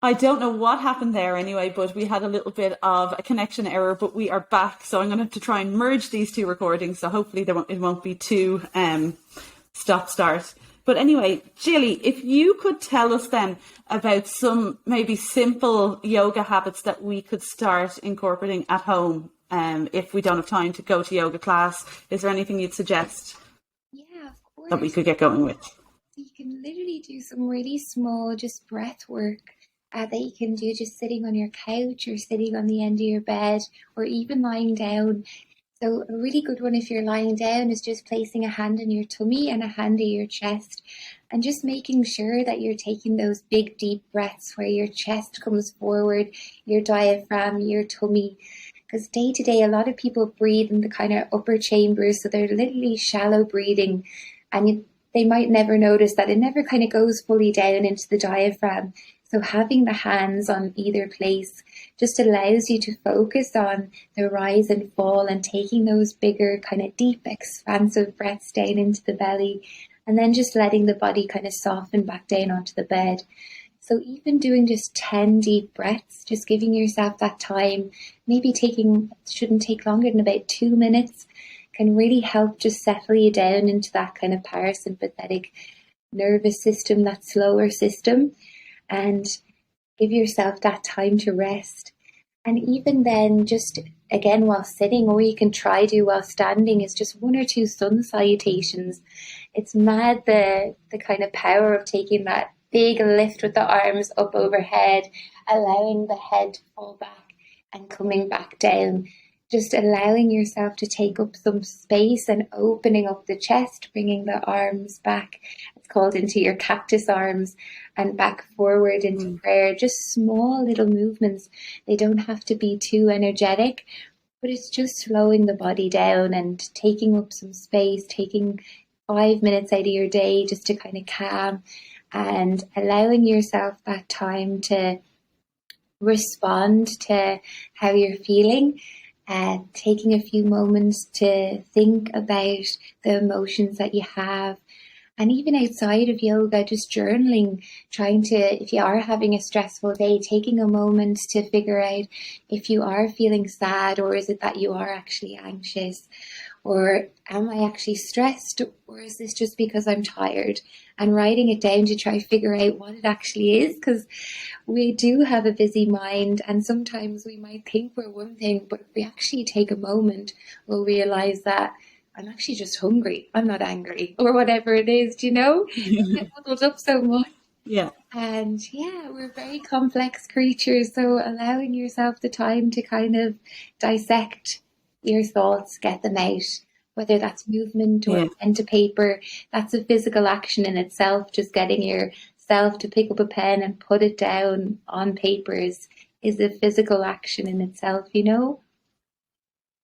I don't know what happened there anyway, but we had a little bit of a connection error, but we are back. So I'm going to have to try and merge these two recordings. So hopefully it won't be too stop start. But anyway, Gilly, if you could tell us then about some maybe simple yoga habits that we could start incorporating at home, if we don't have time to go to yoga class, is there anything you'd suggest Yeah, of that we course. could get going with? You can literally do some really small, just breath work that you can do just sitting on your couch or sitting on the end of your bed or even lying down. So, a really good one if you're lying down is just placing a hand on your tummy and a hand on your chest and just making sure that you're taking those big, deep breaths where your chest comes forward, your diaphragm, your tummy. Because day to day, a lot of people breathe in the kind of upper chambers, so they're literally shallow breathing, and they might never notice that it never kind of goes fully down into the diaphragm. So having the hands on either place just allows you to focus on the rise and fall and taking those bigger kind of deep expansive breaths down into the belly and then just letting the body kind of soften back down onto the bed. So even doing just 10 deep breaths, just giving yourself that time, maybe shouldn't take longer than about 2 minutes, can really help just settle you down into that kind of parasympathetic nervous system, that slower system, and give yourself that time to rest. And even then, just again while sitting, or you can try do while standing, is just one or two sun salutations. It's mad the kind of power of taking that big lift with the arms up overhead, allowing the head to fall back and coming back down. Just allowing yourself to take up some space and opening up the chest, bringing the arms back. It's called into your cactus arms and back forward into Mm. prayer. Just small little movements. They don't have to be too energetic, but it's just slowing the body down and taking up some space, taking 5 minutes out of your day just to kind of calm and allowing yourself that time to respond to how you're feeling. Taking a few moments to think about the emotions that you have. And even outside of yoga, just journaling, trying to, if you are having a stressful day, taking a moment to figure out if you are feeling sad, or is it that you are actually anxious, or am I actually stressed, or is this just because I'm tired? And writing it down to try to figure out what it actually is, because we do have a busy mind, and sometimes we might think we're one thing, but if we actually take a moment, we'll realize that I'm actually just hungry. I'm not angry, or whatever it is, you know? We get muddled up so much. Yeah. And yeah, we're very complex creatures. So allowing yourself the time to kind of dissect your thoughts, get them out, whether that's movement or Yeah. pen to paper, that's a physical action in itself. Just getting yourself to pick up a pen and put it down on papers is a physical action in itself, you know?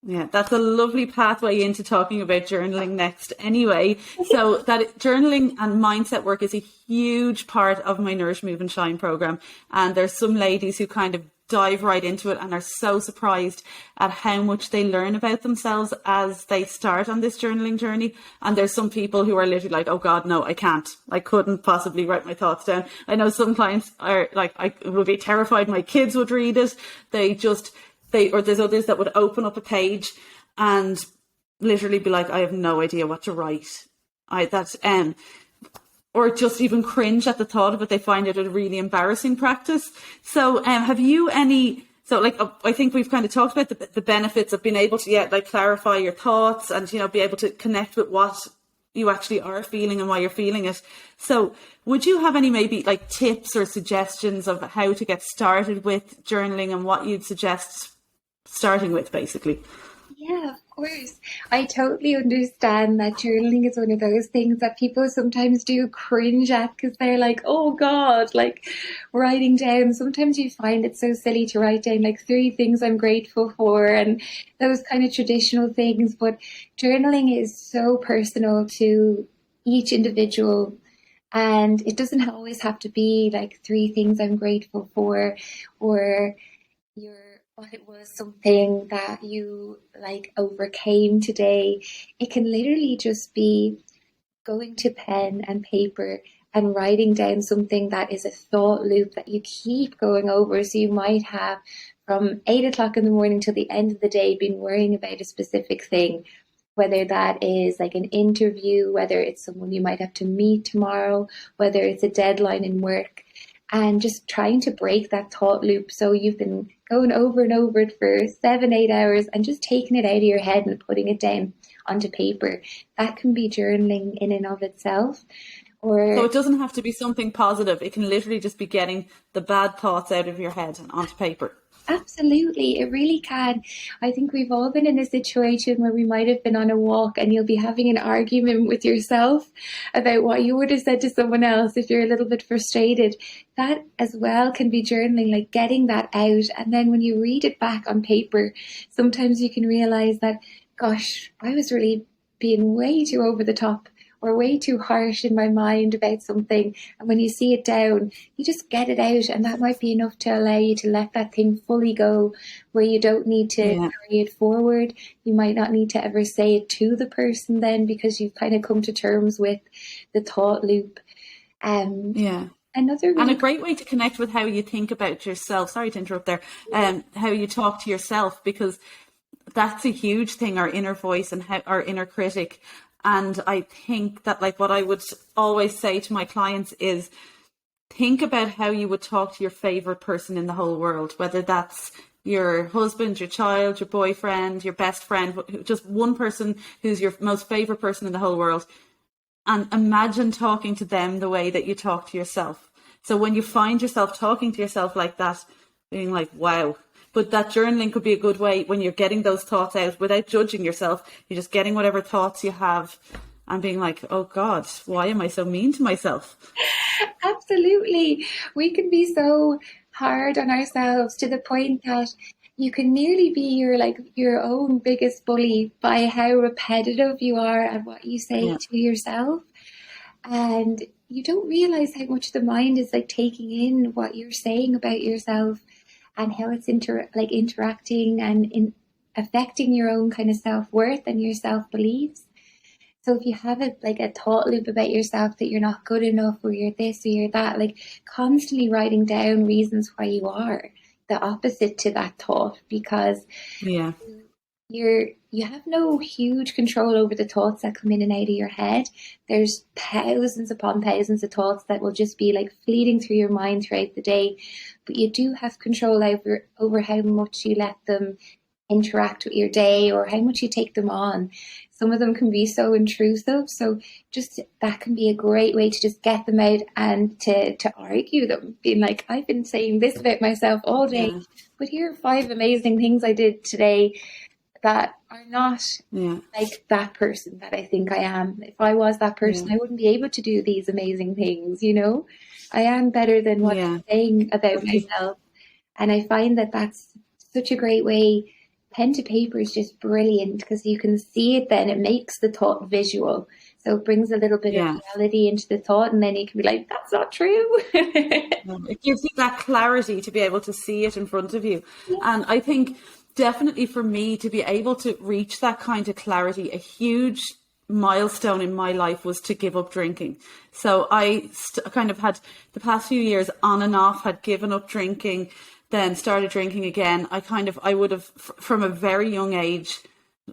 Yeah, that's a lovely pathway into talking about journaling next anyway. So that journaling and mindset work is a huge part of my Nourish, Move and Shine program. And there's some ladies who kind of dive right into it and are so surprised at how much they learn about themselves as they start on this journaling journey. And there's some people who are literally like, oh God, no, I can't. I couldn't possibly write my thoughts down. I know some clients are like, I would be terrified my kids would read it. Or there's others that would open up a page and literally be like, I have no idea what to write. Or just even cringe at the thought of it. They find it a really embarrassing practice. So, have you any? So, I think we've kind of talked about the benefits of being able to, clarify your thoughts and be able to connect with what you actually are feeling and why you're feeling it. So, would you have any maybe tips or suggestions of how to get started with journaling and what you'd suggest starting with, basically? Yeah, of course. I totally understand that journaling is one of those things that people sometimes do cringe at because they're like, oh God, like writing down. Sometimes you find it so silly to write down like three things I'm grateful for and those kind of traditional things. But journaling is so personal to each individual. And it doesn't always have to be like three things I'm grateful for, or your what it was something that you like overcame today. It can literally just be going to pen and paper and writing down something that is a thought loop that you keep going over. So you might have from 8 o'clock in the morning till the end of the day been worrying about a specific thing, whether that is like an interview, whether it's someone you might have to meet tomorrow, whether it's a deadline in work, and just trying to break that thought loop. So you've been going over and over it for 7, 8 hours and just taking it out of your head and putting it down onto paper. That can be journaling in and of itself. So it doesn't have to be something positive. It can literally just be getting the bad thoughts out of your head and onto paper. Absolutely, it really can. I think we've all been in a situation where we might have been on a walk and you'll be having an argument with yourself about what you would have said to someone else if you're a little bit frustrated. That as well can be journaling, like getting that out. And then when you read it back on paper, sometimes you can realize that, gosh, I was really being way too over the top or way too harsh in my mind about something. And when you see it down, you just get it out, and that might be enough to allow you to let that thing fully go, where you don't need to carry it forward. You might not need to ever say it to the person then, because you've kind of come to terms with the thought loop. And a great way to connect with how you think about yourself. Sorry to interrupt there. How you talk to yourself, because that's a huge thing, our inner voice and how our inner critic. And I think that, like, what I would always say to my clients is think about how you would talk to your favorite person in the whole world, whether that's your husband, your child, your boyfriend, your best friend, just one person who's your most favorite person in the whole world. And imagine talking to them the way that you talk to yourself. So when you find yourself talking to yourself like that, being like, wow. But that journaling could be a good way when you're getting those thoughts out without judging yourself. You're just getting whatever thoughts you have and being like, oh God, why am I so mean to myself? Absolutely. We can be so hard on ourselves to the point that you can nearly be your own biggest bully by how repetitive you are at what you say to yourself. And you don't realize how much the mind is like taking in what you're saying about yourself, and how it's interacting and affecting your own kind of self-worth and your self-beliefs. So if you have a thought loop about yourself that you're not good enough, or you're this or you're that, like constantly writing down reasons why you are the opposite to that thought, because you have no huge control over the thoughts that come in and out of your head. There's thousands upon thousands of thoughts that will just be like fleeting through your mind throughout the day, but you do have control over how much you let them interact with your day or how much you take them on. Some of them can be so intrusive, so just that can be a great way to just get them out and to argue them, being like, I've been saying this about myself all day, but here are 5 amazing things I did today that are not like that person that I think I am. If I was that person, I wouldn't be able to do these amazing things, you know? I am better than what I'm saying about myself. And I find that that's such a great way. Pen to paper is just brilliant because you can see it then. It makes the thought visual. So it brings a little bit of reality into the thought, and then you can be like, that's not true. It gives you that clarity to be able to see it in front of you. And I think definitely for me to be able to reach that kind of clarity, a huge milestone in my life was to give up drinking. So I kind of had the past few years on and off, had given up drinking, then started drinking again. I would have from a very young age,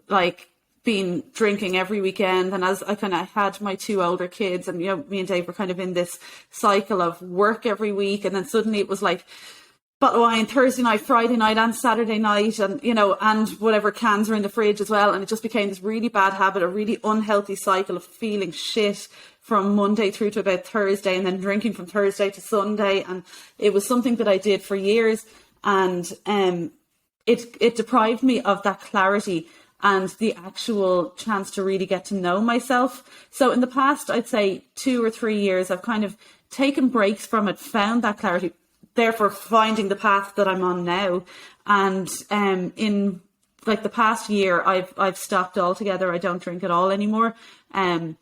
like been drinking every weekend. And as I kind of had my 2 older kids, and, you know, me and Dave were kind of in this cycle of work every week. And then suddenly it was like bottle of wine Thursday night, Friday night and Saturday night, and, you know, and whatever cans are in the fridge as well. And it just became this really bad habit, a really unhealthy cycle of feeling shit from Monday through to about Thursday, and then drinking from Thursday to Sunday. And it was something that I did for years, and it deprived me of that clarity and the actual chance to really get to know myself. So in the past, I'd say 2 or 3 years, I've kind of taken breaks from it, found that clarity, therefore finding the path that I'm on now. And in like the past year, I've stopped altogether. I don't drink at all anymore. And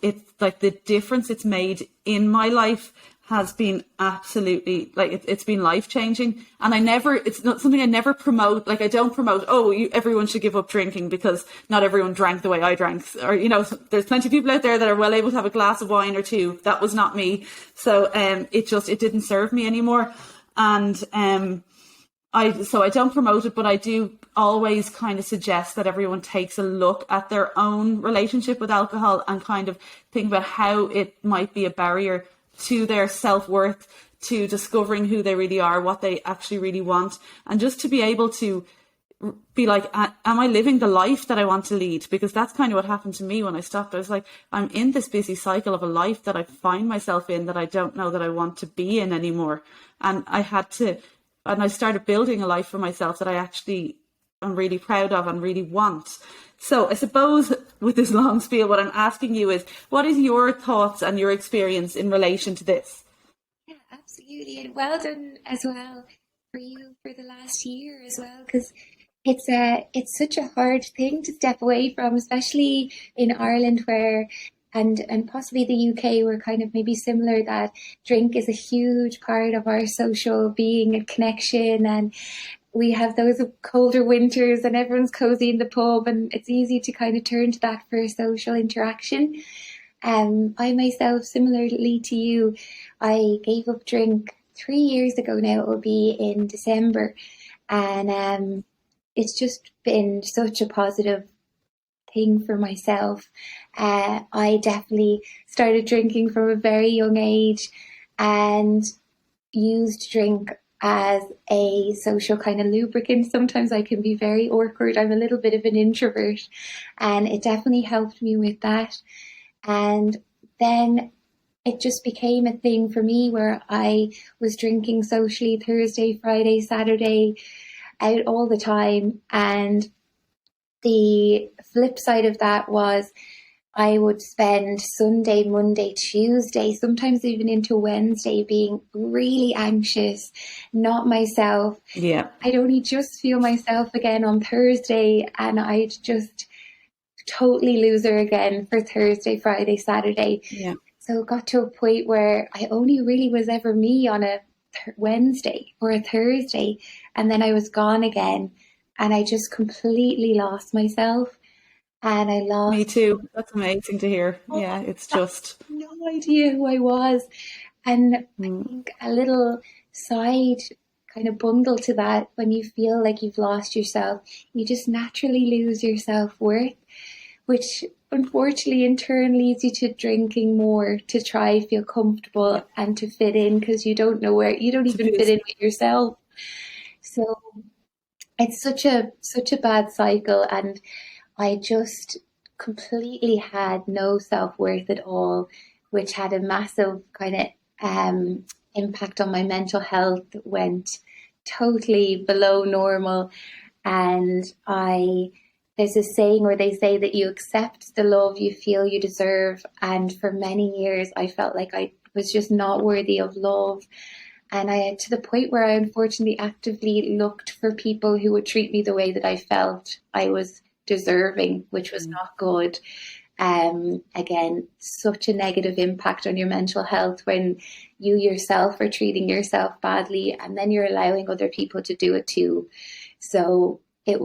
it's like the difference it's made in my life has been absolutely, like, it's been life changing. And it's not something I never promote. Like, I don't promote, everyone should give up drinking because not everyone drank the way I drank. Or, there's plenty of people out there that are well able to have a glass of wine or two. That was not me. So, it didn't serve me anymore. And, I don't promote it, but I do always kind of suggest that everyone takes a look at their own relationship with alcohol and kind of think about how it might be a barrier to their self-worth, to discovering who they really are, what they actually really want, and just to be able to be like, am I living the life that I want to lead? Because that's kind of what happened to me when I stopped. I was like, I'm in this busy cycle of a life that I find myself in that I don't know that I want to be in anymore. And I started building a life for myself that I actually am really proud of and really want. So I suppose with this long spiel, what I'm asking you is, what is your thoughts and your experience in relation to this? Yeah, absolutely. And well done as well for you for the last year as well, because it's such a hard thing to step away from, especially in Ireland where and possibly the UK were kind of maybe similar, that drink is a huge part of our social being and connection, and we have those colder winters and everyone's cozy in the pub and it's easy to kind of turn to that for social interaction. I myself, similarly to you, I gave up drink 3 years ago now. It will be in December, and it's just been such a positive thing for myself. I definitely started drinking from a very young age and used drink as a social kind of lubricant. Sometimes I can be very awkward. I'm a little bit of an introvert, and it definitely helped me with that. And then it just became a thing for me where I was drinking socially Thursday, Friday, Saturday, out all the time. And the flip side of that was I would spend Sunday, Monday, Tuesday, sometimes even into Wednesday being really anxious, not myself. Yeah. I'd only just feel myself again on Thursday, and I'd just totally lose her again for Thursday, Friday, Saturday. Yeah. So it got to a point where I only really was ever me on a Wednesday or a Thursday, and then I was gone again, and I just completely lost myself. And I lost. Me too. That's amazing to hear. Yeah, it's just no idea who I was. And I think a little side kind of bundle to that, when you feel like you've lost yourself, you just naturally lose your self-worth, which unfortunately in turn leads you to drinking more to try feel comfortable and to fit in, because you don't know where, you don't even fit in with yourself. So it's such a bad cycle, and I just completely had no self-worth at all, which had a massive kind of impact on my mental health. Went totally below normal, and there's a saying where they say that you accept the love you feel you deserve, and for many years I felt like I was just not worthy of love. And to the point where I unfortunately actively looked for people who would treat me the way that I felt I was deserving, which was not good. Again, such a negative impact on your mental health when you yourself are treating yourself badly, and then you're allowing other people to do it too. So it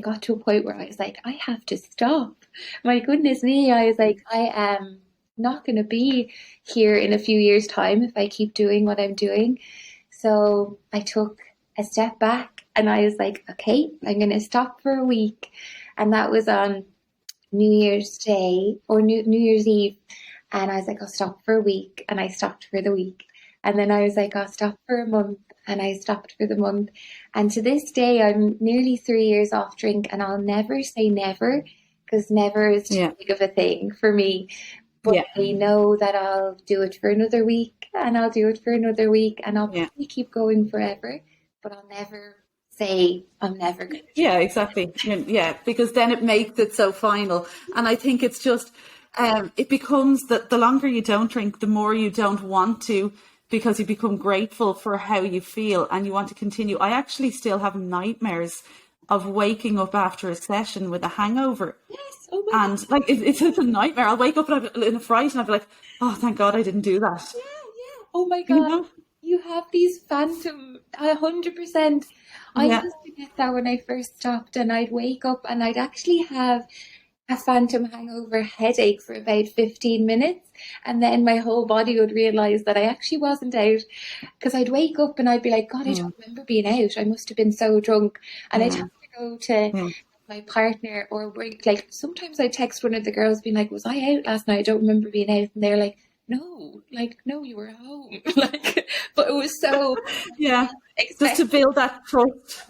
got to a point where I was like, I have to stop. My goodness me, I was like, I am not going to be here in a few years' time if I keep doing what I'm doing. So I took a step back and I was like, okay, I'm going to stop for a week. And that was on New Year's Day or New Year's Eve. And I was like, I'll stop for a week. And I stopped for the week. And then I was like, I'll stop for a month. And I stopped for the month. And to this day, I'm nearly 3 years off drink. And I'll never say never, because never is too big of a thing for me. But I know that I'll do it for another week, and I'll do it for another week, and I'll probably keep going forever. But I'll never say I'm never going to. Yeah, exactly. Yeah, because then it makes it so final. And I think it's just, it becomes that the longer you don't drink, the more you don't want to, because you become grateful for how you feel and you want to continue. I actually still have nightmares of waking up after a session with a hangover. Yes, oh my God. Like it's a nightmare. I'll wake up in a fright and I'll be like, oh, thank God I didn't do that. Oh my You God, know? you have these phantom, 100%. I Yeah. used to get that when I first stopped, and I'd wake up and I'd actually have a phantom hangover headache for about 15 minutes. And then my whole body would realize that I actually wasn't out, because I'd wake up and I'd be like, God, I Yeah. don't remember being out. I must have been so drunk. And I'd Yeah. have to go to Yeah. my partner, or like sometimes I text one of the girls being like, was I out last night? I don't remember being out. And they're like, no, you were home. Like, but it was so Yeah. Just to expected. build that trust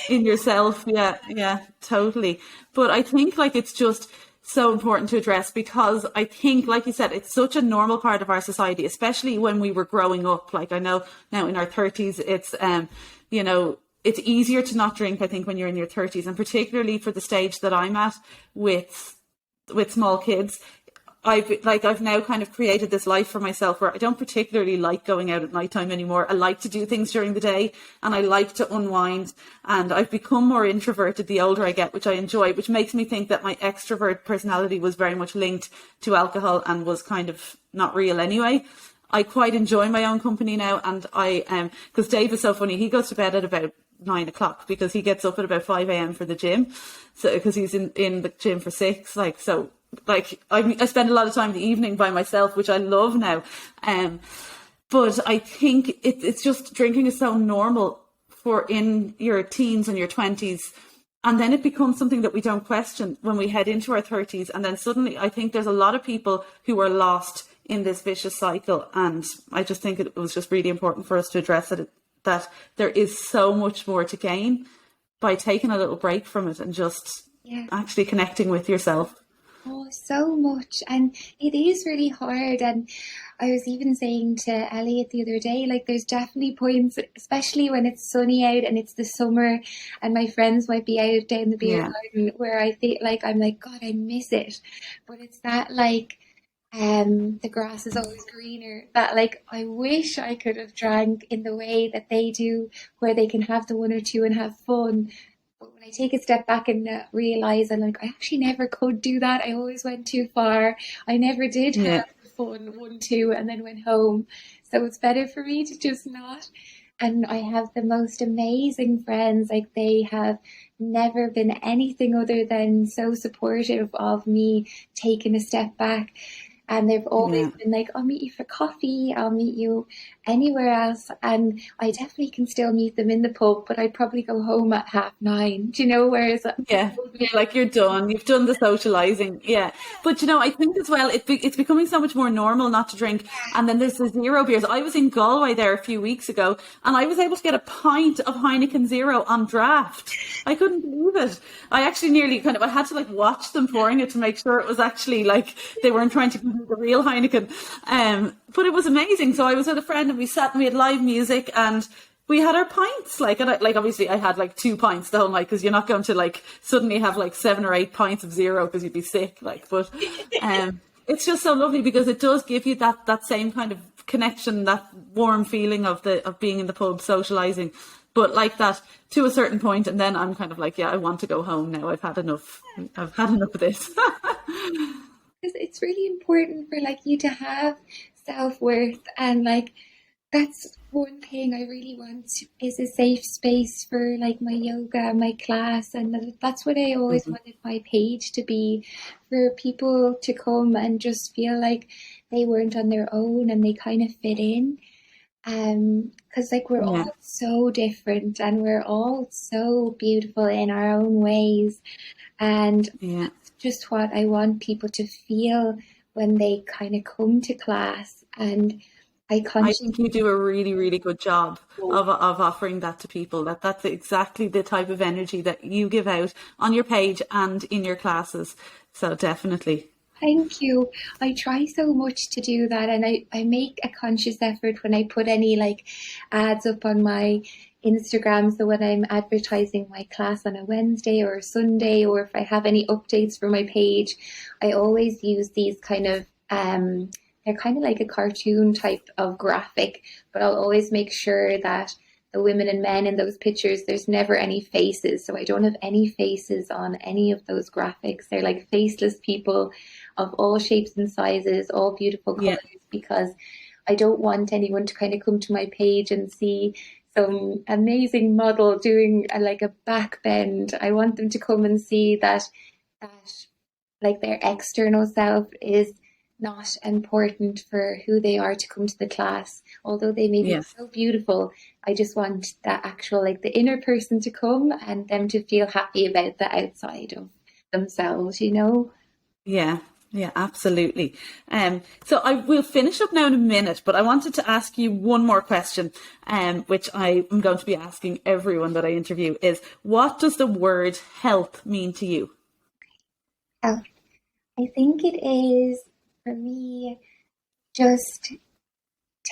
in yourself. Yeah, yeah, totally. But I think like it's just so important to address, because I think, like you said, it's such a normal part of our society, especially when we were growing up. Like, I know now in our 30s, it's you know, it's easier to not drink, I think, when you're in your 30s, and particularly for the stage that I'm at with small kids. I've now kind of created this life for myself where I don't particularly like going out at nighttime anymore. I like to do things during the day, and I like to unwind, and I've become more introverted the older I get, which I enjoy, which makes me think that my extrovert personality was very much linked to alcohol and was kind of not real anyway. I quite enjoy my own company now, and because Dave is so funny, he goes to bed at about 9 o'clock because he gets up at about 5 a.m. for the gym. So, because he's in the gym for 6, like, so, like, I spend a lot of time in the evening by myself, which I love now. But I think it's just, drinking is so normal for in your teens and your 20s. And then it becomes something that we don't question when we head into our 30s. And then suddenly I think there's a lot of people who are lost in this vicious cycle. And I just think it was just really important for us to address it, that there is so much more to gain by taking a little break from it and just Yeah. actually connecting with yourself. Oh, so much. And it is really hard. And I was even saying to Elliot the other day, like, there's definitely points, especially when it's sunny out and it's the summer and my friends might be out down the beer Yeah. garden, where I feel like I'm like, God, I miss it. But it's that, like, the grass is always greener, that, like, I wish I could have drank in the way that they do, where they can have the one or two and have fun. But when I take a step back and realize, I'm like, I actually never could do that. I always went too far. I never did Yeah. have the fun, one, two, and then went home. So it's better for me to just not. And I have the most amazing friends. Like, they have never been anything other than so supportive of me taking a step back. And they've always Yeah. been like, I'll meet you for coffee, I'll meet you anywhere else. And I definitely can still meet them in the pub, but I'd probably go home at 9:30, do you know? Whereas Yeah, you're like, you're done. You've done the socializing. Yeah. But I think as well, it's becoming so much more normal not to drink. And then there's the zero beers. I was in Galway there a few weeks ago, and I was able to get a pint of Heineken Zero on draft. I couldn't believe it. I actually nearly I had to like watch them pouring it to make sure it was actually like they weren't trying to give me the real Heineken. But it was amazing. So I was with a friend and we sat and we had live music and we had our pints, like obviously I had like 2 pints the whole night, because you're not going to like suddenly have like 7 or 8 pints of zero because you'd be sick. But it's just so lovely because it does give you that same kind of connection, that warm feeling of being in the pub, socializing, but like that to a certain point, and then I'm kind of like, yeah, I want to go home now. I've had enough. I've had enough of this. because it's really important for, like, you to have self-worth, and, like, that's one thing I really want, is a safe space for, like, my yoga, my class, and that's what I always wanted my page to be, for people to come and just feel like they weren't on their own and they kind of fit in. Because, like, we're Yeah, all so different and we're all so beautiful in our own ways. And yeah. that's just what I want people to feel when they kind of come to class. And I I consciously think you do a really, really good job of offering that to people. That's exactly the type of energy that you give out on your page and in your classes. So definitely. thank you. I try so much to do that, and I make a conscious effort when I put any, like, ads up on my Instagram. So when I'm advertising my class on a Wednesday or a Sunday, or if I have any updates for my page, I always use these kind of they're kind of like a cartoon type of graphic, but I'll always make sure that the women and men in those pictures, there's never any faces. So I don't have any faces on any of those graphics. They're like faceless people of all shapes and sizes, all beautiful Yeah. colors, because I don't want anyone to kind of come to my page and see some amazing model doing like a back bend. I want them to come and see that like their external self is not important for who they are to come to the class. Although they may be Yes. so beautiful, I just want that actual, like the inner person to come and them to feel happy about the outside of themselves, you know? Yeah, yeah, absolutely. So I will finish up now in a minute, but I wanted to ask you one more question, which I am going to be asking everyone that I interview is, what does the word health mean to you? Uh, I think it is for me just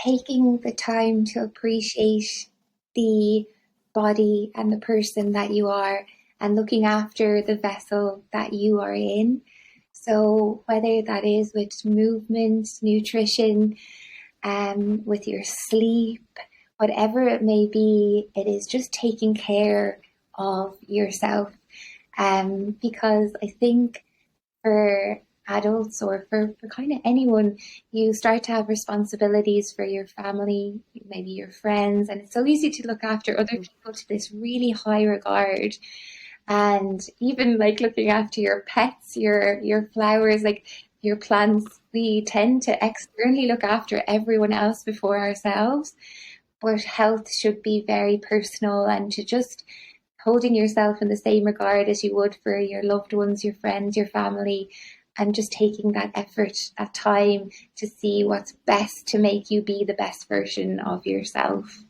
taking the time to appreciate the body and the person that you are and looking after the vessel that you are in. So, whether that is with movement, nutrition, with your sleep, whatever it may be, it is just taking care of yourself. Because I think for adults or for kind of anyone, you start to have responsibilities for your family, maybe your friends, and it's so easy to look after other people to this really high regard. And even like looking after your pets, your flowers, like your plants, we tend to externally look after everyone else before ourselves. But health should be very personal and to just holding yourself in the same regard as you would for your loved ones, your friends, your family, and just taking that effort, that time to see what's best to make you be the best version of yourself.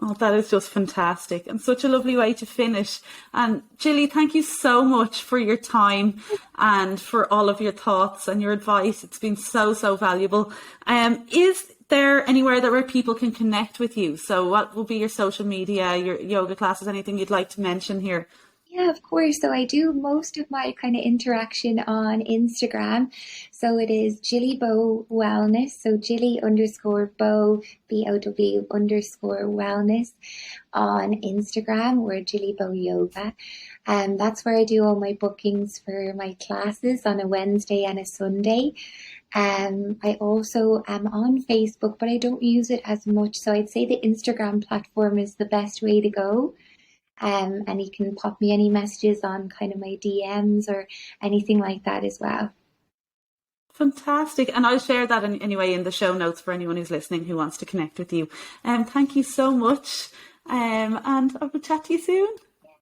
Oh, that is just fantastic and such a lovely way to finish. And Gilly, thank you so much for your time and for all of your thoughts and your advice. It's been so, so valuable. Is there anywhere that where people can connect with you? So what will be your social media, your yoga classes, anything you'd like to mention here? Yeah, of course. So I do most of my kind of interaction on Instagram. So it is Gilly Bow Wellness. So Gilly underscore Bow, BOW underscore wellness on Instagram or Gilly Bow Yoga. And that's where I do all my bookings for my classes on a Wednesday and a Sunday. I also am on Facebook, but I don't use it as much. So I'd say the Instagram platform is the best way to go. And you can pop me any messages on kind of my DMs or anything like that as well. Fantastic. And I'll share that anyway in the show notes for anyone who's listening who wants to connect with you. Thank you so much. And I will chat to you soon.